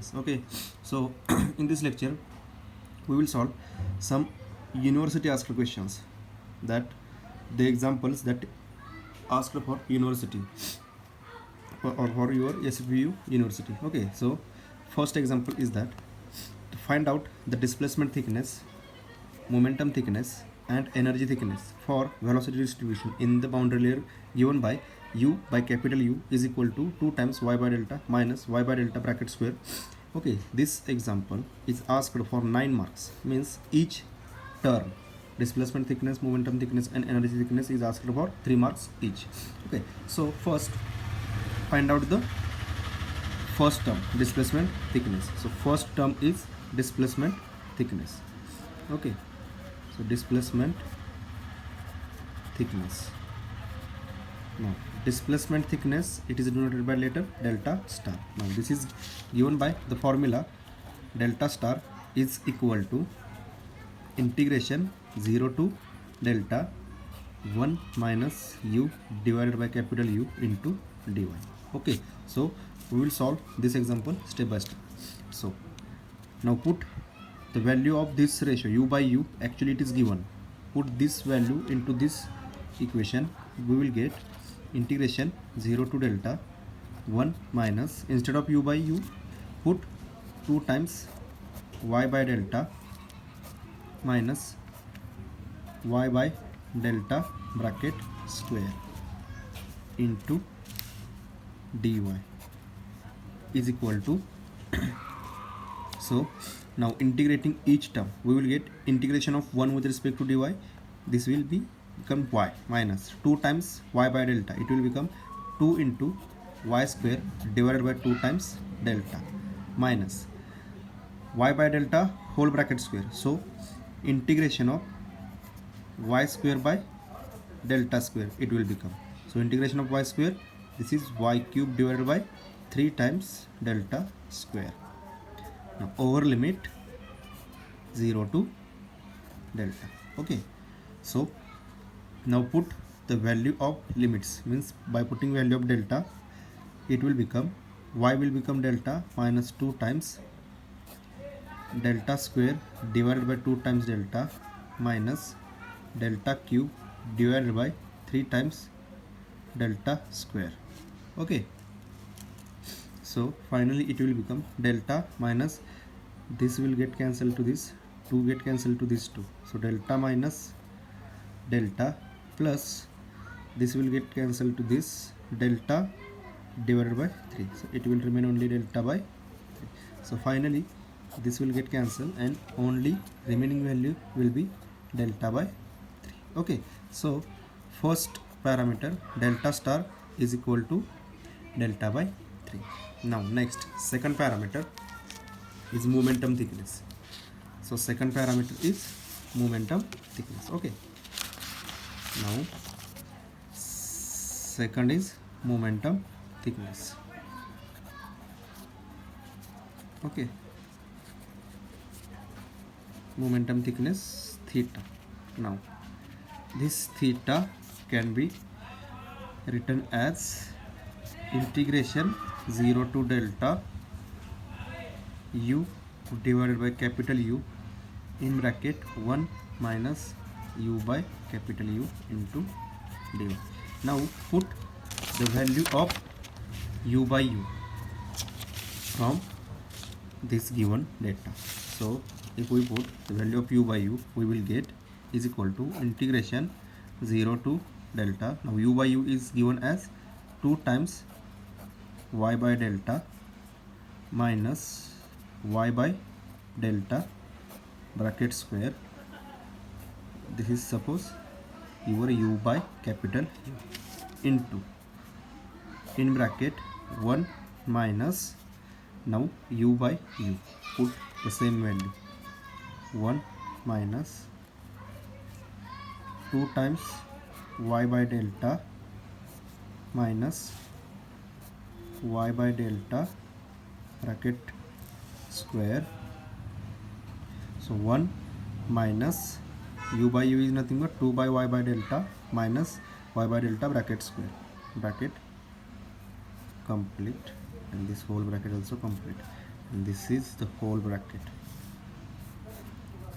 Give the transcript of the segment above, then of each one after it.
thickness. Okay, so in this lecture we will solve some university asked questions, that the examples that asked for university or for your SVU university. Okay, so first example is that to find out the displacement thickness, momentum thickness and energy thickness for velocity distribution in the boundary layer given by u by capital U is equal to 2 times y by delta minus y by delta bracket square. Okay, this example is asked for 9 marks, means each term displacement thickness, momentum thickness and energy thickness is asked for 3 marks each. Okay, so first find out the first term, displacement thickness. So first term is displacement thickness. Okay, so displacement thickness. Now displacement thickness, it is denoted by letter delta star. Now this is given by the formula delta star is equal to integration 0 to delta 1 minus u divided by capital U into dy. Okay, so we will solve this example step by step. So now put the value of this ratio u by u, actually it is given, put this value into this equation, we will get integration 0 to delta 1 minus, instead of u by u put 2 times y by delta minus y by delta bracket square into dy is equal to so now integrating each term, we will get integration of 1 with respect to dy, this will become y minus 2 times y by delta, it will become 2 into y square divided by 2 times delta minus y by delta whole bracket square, so integration of y square by delta square it will become, so integration of y square, this is y cube divided by 3 times delta square. Now over limit 0 to delta. Okay, so now put the value of limits, means by putting value of delta it will become y will become delta minus 2 times delta square divided by 2 times delta minus delta cube divided by 3 times delta square. Okay, so finally it will become delta minus, this will get cancelled to this, 2 get cancelled to this 2, so delta minus delta plus this will get cancelled to this delta divided by 3, so it will remain only delta by 3. So finally this will get cancelled and only remaining value will be delta by 3. Okay, so first parameter delta star is equal to delta by 3. Now next second parameter is momentum thickness. So second parameter is momentum thickness. Okay, now second is momentum thickness. Okay, momentum thickness theta. Now this theta can be written as integration 0 to delta u divided by capital U in bracket 1 minus u by capital U into dy. Now put the value of u by u from this given data. So if we put the value of u by u, we will get is equal to integration 0 to delta, now u by u is given as 2 times y by delta minus y by delta bracket square, this is suppose your u by capital U into in bracket 1 minus, now u by u put the same value 1 minus 2 times y by delta minus y by delta bracket square, so 1 minus u by u is nothing but 2 by y by delta minus y by delta bracket square, bracket complete and this whole bracket also complete, and this is the whole bracket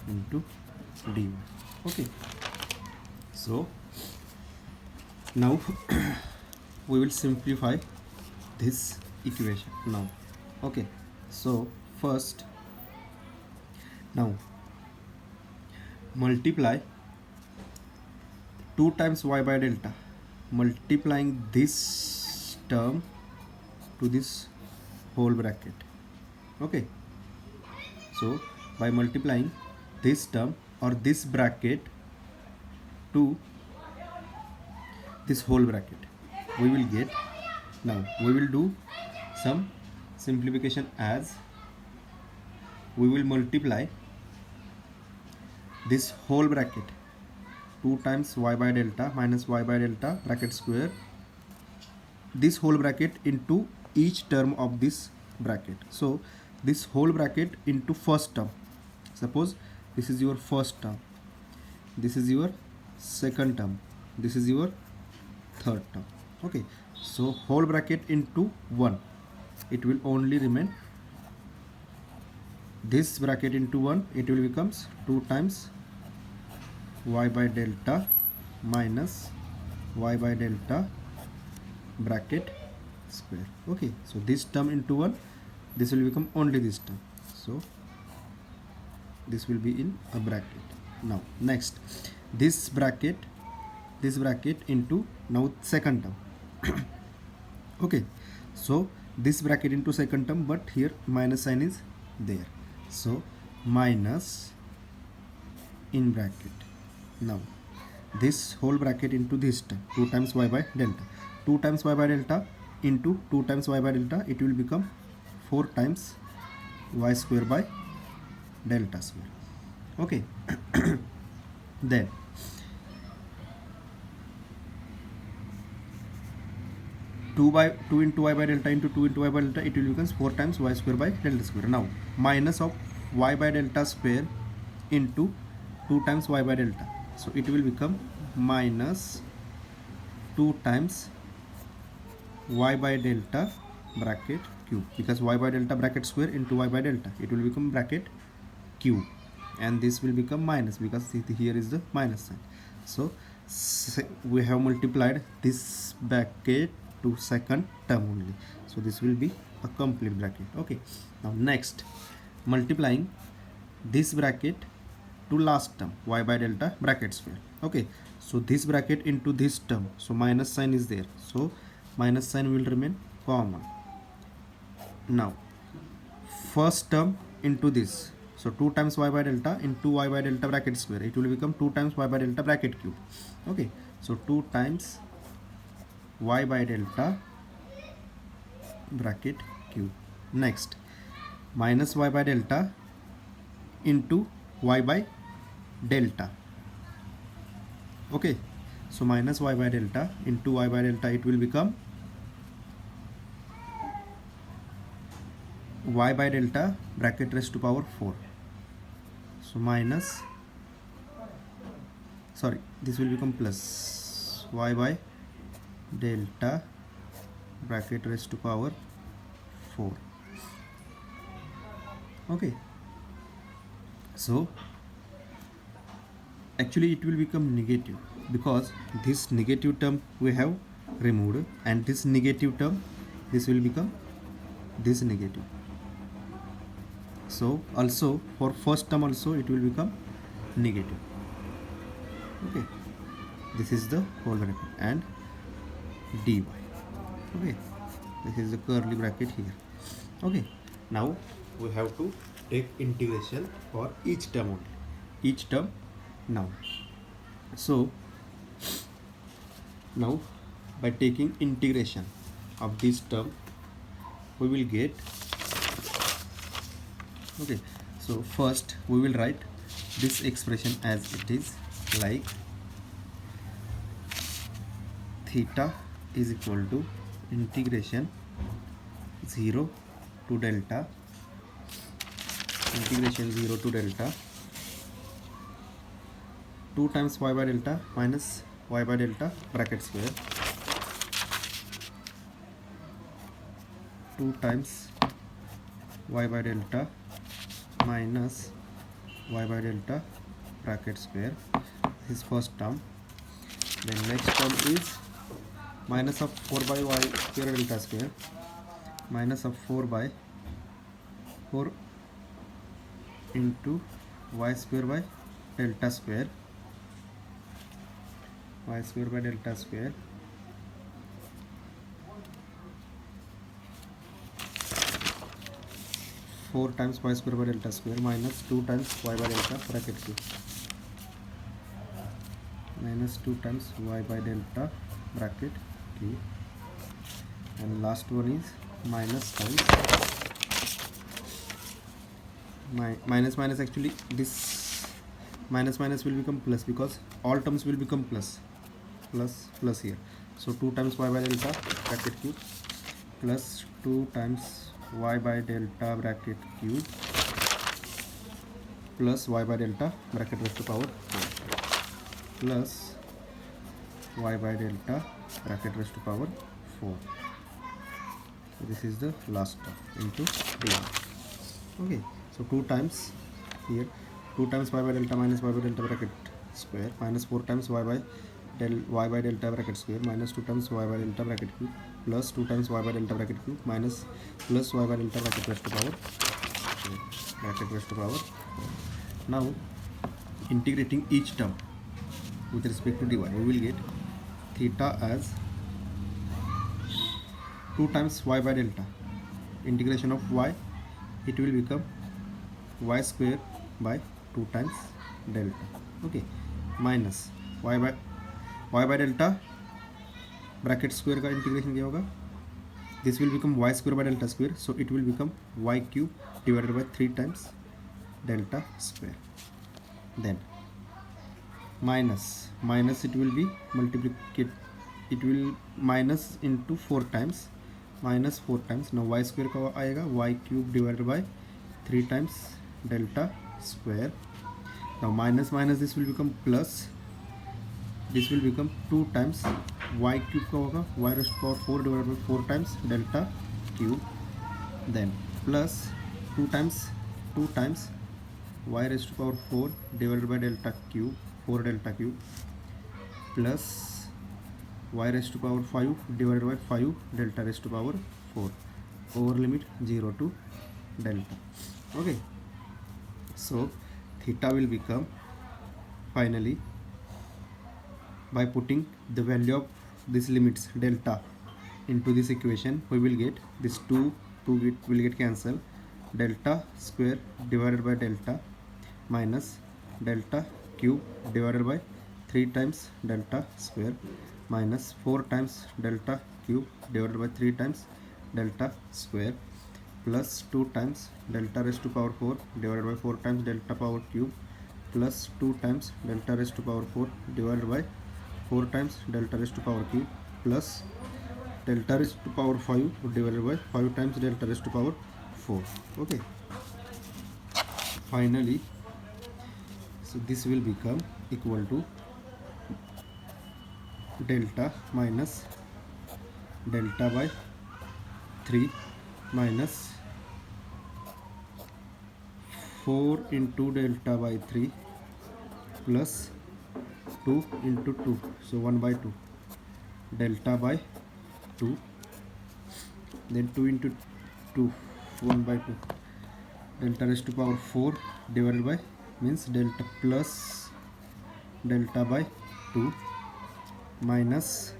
into dy. Okay, so now we will simplify this equation now. Okay, so first, now multiply 2 times y by delta, multiplying this term to this whole bracket. Okay, so by multiplying this term or this bracket to this whole bracket, we will get, now we will do some simplification, as we will multiply this whole bracket 2 times y by delta minus y by delta bracket square, this whole bracket into each term of this bracket. So this whole bracket into first term, suppose this is your first term, this is your second term, this is your third term. Okay, so whole bracket into 1, it will only remain this bracket into 1, it will becomes 2 times y by delta minus y by delta bracket square. Okay, so this term into 1, this will become only this term, so this will be in a bracket. Now next, this bracket into now second term. Okay, so this bracket into second term, but here minus sign is there, so minus in bracket. Now this whole bracket into this term 2 times y by delta, 2 times y by delta into 2 times y by delta, it will become 4 times y square by delta square. Okay, then 2 into y by delta into 2 into y by delta, it will becomes 4 times y square by delta square. Now minus of y by delta square into 2 times y by delta, so it will become minus 2 times y by delta bracket cube, because y by delta bracket square into y by delta, it will become bracket cube, and this will become minus because here is the minus sign. So we have multiplied this bracket to second term only, so this will be a complete bracket. Okay, now next, multiplying this bracket to last term y by delta bracket square. Okay, so this bracket into this term, so minus sign is there, so minus sign will remain common. Now first term into this, so 2 times y by delta into y by delta bracket square, it will become 2 times y by delta bracket cube. Okay, so 2 times y by delta bracket cube. Next, minus y by delta into y by delta. Okay, so minus y by delta into y by delta, it will become y by delta bracket raised to power 4, so minus, sorry, this will become plus y by delta bracket raised to power 4. Okay, so actually it will become negative because this negative term we have removed, and this negative term, this will become this negative. So also for first term also it will become negative. Okay, this is the whole bracket and dy. Okay, this is the curly bracket here. Okay, now we have to take integration for each term only, each term now. So now by taking integration of this term, we will get, okay, so first we will write this expression as it is, like theta is equal to integration 0 to delta, integration 0 to delta 2 times y by delta minus y by delta bracket square, 2 times y by delta minus y by delta bracket square. This is first term. Then next term is minus of 4 by y square delta square minus of 4 by 4 into y square by delta square, y square by delta square four times y square by delta square minus 2 times y by delta bracket cube minus 2 times y by delta bracket cube, and last one is minus times minus minus, actually this minus minus will become plus because all terms will become plus here. So 2 times y by delta bracket cube plus 2 times y by delta bracket cube plus y by delta bracket raised to power 4 plus y by delta bracket raised to power 4. So this is the last term into dy. Okay, so 2 times here, 2 times y by delta minus y by delta bracket square minus 4 times y by delta bracket square minus 2 times y by delta bracket cube plus 2 times y by delta bracket cube minus plus y by delta bracket raised to power 4. Now integrating each term with respect to dy, we will get theta as 2 times y by delta integration of y, it will become y square by 2 times delta. Okay, minus y by delta bracket square का integration क्या होगा, this will become y square by delta square, so it will become y cube divided by 3 times delta square. Then minus it will be multiplied, it will minus into 4 times, minus 4 times. Now y square का आएगा y cube divided by 3 times delta square. Now minus this will become plus, this will become 2 times y cube का होगा y raised to power 4 divided by 4 times delta cube. Then plus 2 times y raised to power 4 divided by delta cube, 4 delta cube, plus y raised to power 5 divided by 5 delta raised to power 4 over limit 0 to delta. Okay, so theta will become, finally, by putting the value of these limits delta into this equation, we will get this 2 will get cancelled, delta square divided by delta minus delta cube divided by 3 times delta square minus 4 times delta cube divided by 3 times delta square plus 2 times delta raised to power 4 divided by 4 times delta power cube plus 2 times delta raised to power 4 divided by 4 times delta raised to power cube plus delta raised to power 5 divided by 5 times delta raised to power 4. Okay, finally, so this will become equal to delta minus delta by 3 minus 4 into delta by 3 plus 2 into 2, so 1 by 2 delta by 2, then 2 into 2, 1 by 2 delta raised to power 4 divided by, means delta plus delta by 2 minus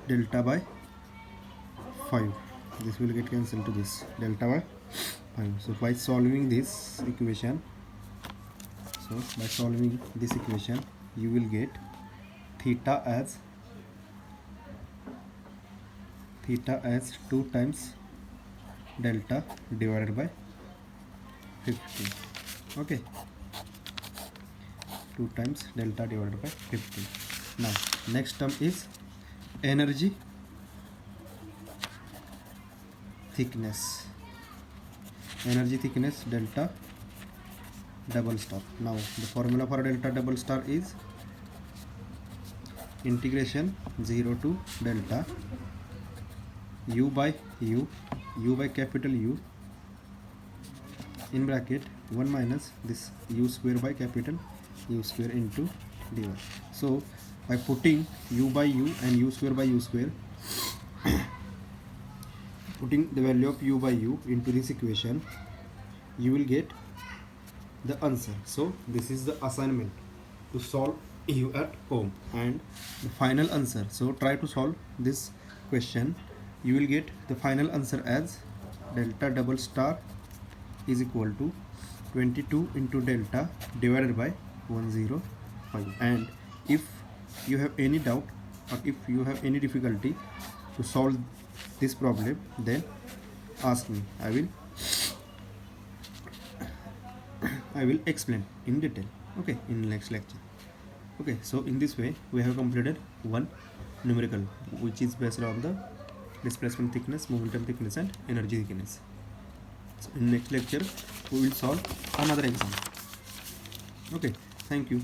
delta by 5, this will get cancelled to this delta by 5. So by solving this equation, you will get theta as 2 times delta divided by 15. Okay, 2 times delta divided by 15. Now next term is energy thickness delta double star. Now the formula for delta double star is integration 0 to delta u by u by capital U in bracket 1 minus this u square by capital U square into dy. So by putting u by u and u square by u square, putting the value of u by u into this equation, you will get the answer. So this is the assignment to solve you at home and the final answer. So try to solve this question. You will get the final answer as delta double star is equal to 22 into delta divided by 105. And if you have any doubt or if you have any difficulty to solve this problem, then ask me. I will explain in detail, okay, in next lecture. Okay, so in this way we have completed one numerical which is based on the displacement thickness, momentum thickness and energy thickness. So in next lecture we will solve another example. Okay, thank you.